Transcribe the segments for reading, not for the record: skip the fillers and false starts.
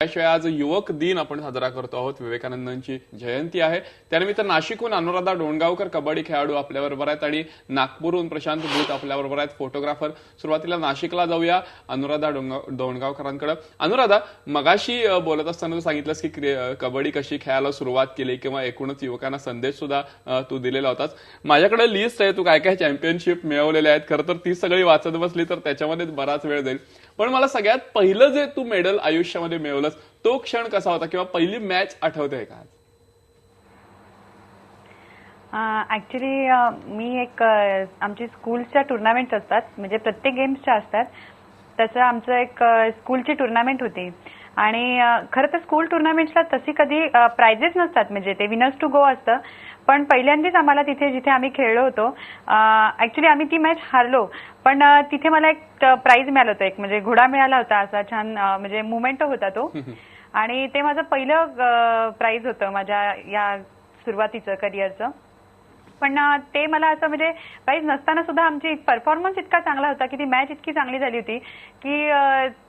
त्याशिवाय आज युवक दिन आपण साजरा करतो आहोत. विवेकानंदांची जयंती आहे. त्यानिमित्त नाशिकहून अनुराधा डोणगावकर कबड्डी खेळाडू आपल्याबरोबर आहेत आणि नागपूरहून प्रशांत भूत आपल्याबरोबर आहेत फोटोग्राफर. सुरुवातीला नाशिकला जाऊया डोणगावकरांकडे. अनुराधा, मगाशी बोलत असताना तू सांगितलंस की कबड्डी कशी खेळायला सुरुवात केली किंवा एकूणच युवकांना संदेश सुद्धा तू दिलेला होतास. माझ्याकडे लिस्ट आहे, तू काय काय चॅम्पियनशिप मिळवलेले आहेत. खरं तर ती सगळी वाचत बसली तर त्याच्यामध्ये बराच वेळ जाईल. पण मला सगळ्यात पहिलं जे तू मेडल आयुष्यामध्ये मिळवलंस तो क्षण कसा होता किंवा पहिली मॅच आठवते का? ऍक्च्युली मी एक आमची स्कूलच्या टुर्नामेंट असतात, म्हणजे प्रत्येक गेम्सच्या असतात, तसं आमचं एक स्कूलची टुर्नामेंट होती. आणि खरं तर स्कूल टुर्नामेंट्सला तशी कधी प्राइजेस नसतात, म्हणजे ते विनर्स टू गो असतं. पण पहिल्यांदाच आम्हाला तिथे जिथे आम्ही खेळलो होतो, ऍक्च्युली आम्ही ती मॅच हारलो, पण तिथे मला एक प्राइज मिळालं होतं, एक म्हणजे घोडा मिळाला होता. असा छान म्हणजे मुवमेंट होता तो. आणि ते माझं पहिलं प्राइज होतं माझ्या या सुरुवातीचं करिअरचं. पण ते मला असं म्हणजे प्राइज नसताना सुद्धा आमची परफॉर्मन्स इतका चांगला होता की ती मॅच इतकी चांगली झाली होती की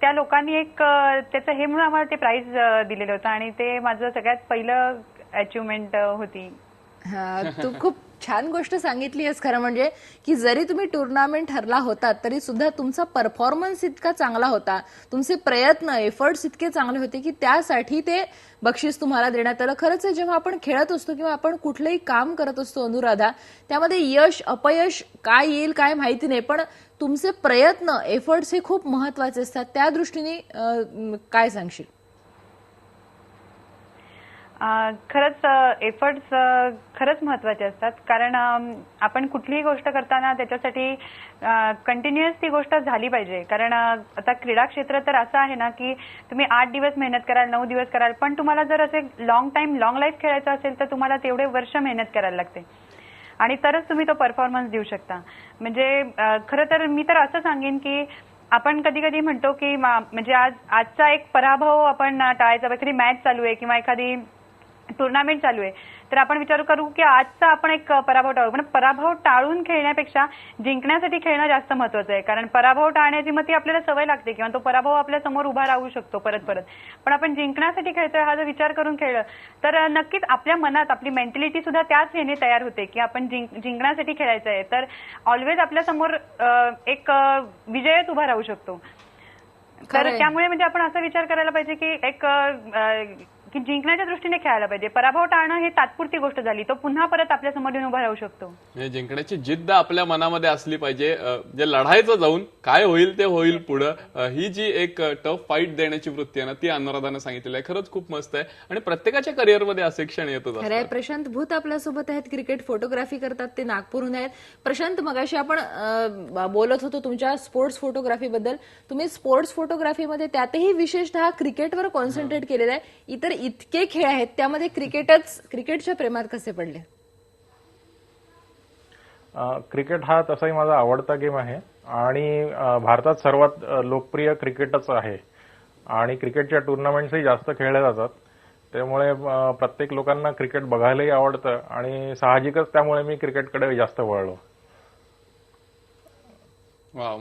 त्या लोकांनी एक त्याचं हे म्हणून आम्हाला ते प्राइज दिलेलं होतं. आणि ते माझं सगळ्यात पहिलं अचिव्हमेंट होती. तू खूप छान गोष्ट सांगितली आहेस. खरं म्हणजे की जरी तुम्ही टुर्नामेंट हरला होता तरी सुद्धा तुमचा परफॉर्मन्स इतका चांगला होता, तुमचे प्रयत्न एफर्ट्स इतके चांगले होते की त्यासाठी ते बक्षीस तुम्हाला देण्यात आलं. खरंच आहे, जेव्हा आपण खेळत असतो किंवा आपण कुठलंही काम करत असतो अनुराधा, त्यामध्ये यश अपयश काय येईल काय माहिती नाही, पण तुमचे प्रयत्न एफर्ट्स हे खूप महत्वाचे असतात. त्या दृष्टीने काय सांगशील? खरंच एफर्ट्स खरंच महत्वाचे असतात, कारण आपण कुठलीही गोष्ट करताना त्याच्यासाठी कंटिन्युअस ती गोष्ट झाली पाहिजे. कारण आता क्रीडा क्षेत्र तर असं आहे ना की तुम्ही 8 दिवस मेहनत कराल, 9 दिवस कराल, पण तुम्हाला जर असे लॉंग लाईफ खेळायचं असेल तर तुम्हाला तेवढे वर्ष मेहनत करायला लागते आणि तरच तुम्ही तो परफॉर्मन्स देऊ शकता. म्हणजे खरं तर मी तर असं सांगेन की आपण कधी कधी म्हणतो की म्हणजे आजचा एक पराभव आपण टाळायचा. एखादी मॅच चालू आहे किंवा एखादी टुर्नामेंट चालू आहे तर आपण विचार करू की आजचा आपण एक पराभव टाळू, पण पराभव टाळून खेळण्यापेक्षा जिंकण्यासाठी खेळणं जास्त महत्वाचं आहे. कारण पराभव टाळण्याची मग ती आपल्याला सवय लागते किंवा तो पराभव आपल्या समोर उभा राहू शकतो परत परत. पण आपण जिंकण्यासाठी खेळतोय हा जर विचार करून खेळलं तर नक्कीच आपल्या मनात आपली मेंटॅलिटी सुद्धा त्याच हेने तयार होते की आपण जिंकण्यासाठी खेळायचं आहे. तर ऑलवेज आपल्या समोर एक विजयच उभा राहू शकतो. तर त्यामुळे म्हणजे आपण असा विचार करायला पाहिजे की एक की जिंकण्याच्या दृष्टीने खेळायला पाहिजे. पराभव टाळणं ही तात्पुरती गोष्ट झाली, तो पुन्हा परत आपल्या समोर येऊन उभा राहू शकतो. जिंकण्याची जिद्द आपल्या मनामध्ये असली पाहिजे. जे लढायचं जाऊन काय होईल ते होईल पुढं, ही जी एक टफ फाईट देण्याची वृत्ती आहे ना, ती अनुराधानं सांगितलेली आहे. खरंच खूप मस्त आहे आणि प्रत्येकाच्या करिअरमध्ये असे क्षण येतच असतात. खरंय. प्रशांत भूत आपल्यासोबत आहेत, क्रिकेट फोटोग्राफी करतात, ते नागपूरहून आहेत. प्रशांत, मगाशी आपण बोलत होतो तुमच्या स्पोर्ट्स फोटोग्राफी बद्दल. तुम्ही स्पोर्ट्स फोटोग्राफीमध्ये त्यातही विशेषतः क्रिकेटवर कॉन्सन्ट्रेट केलेलं आहे. इतर इतके खेळ आहेत त्यामध्ये क्रिकेटच्या प्रेमात कसे पडले? क्रिकेट हा तसाही माझा आवडता गेम आहे आणि भारतात सर्वात लोकप्रिय क्रिकेटच आहे आणि क्रिकेटच्या टुर्नामेंट्सही जास्त खेळल्या जातात. त्यामुळे प्रत्येक लोकांना क्रिकेट बघायलाही आवडतं आणि साहजिकच त्यामुळे मी क्रिकेटकडे जास्त वळलो. वा,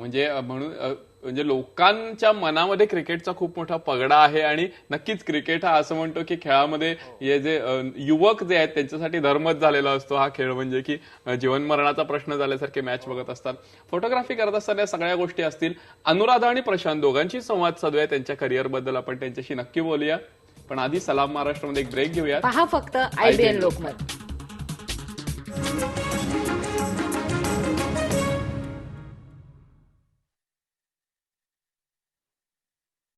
म्हणजे लोकांच्या मनामध्ये क्रिकेटचा खूप मोठा पगडा आहे आणि नक्कीच क्रिकेट हा असं म्हणतो की खेळामध्ये हे जे युवक जे आहेत त्यांच्यासाठी धर्मच झालेला असतो हा खेळ. म्हणजे की जीवन मरणाचा प्रश्न झाल्यासारखे मॅच बघत असतात. फोटोग्राफी करत असताना सगळ्या गोष्टी असतील. अनुराधा आणि प्रशांत दोघांची संवाद साधूया, त्यांच्या करिअर बद्दल आपण त्यांच्याशी नक्की बोलूया. पण आधी सलाम महाराष्ट्रामध्ये एक ब्रेक घेऊया. पहा फक्त IBN लोकमत.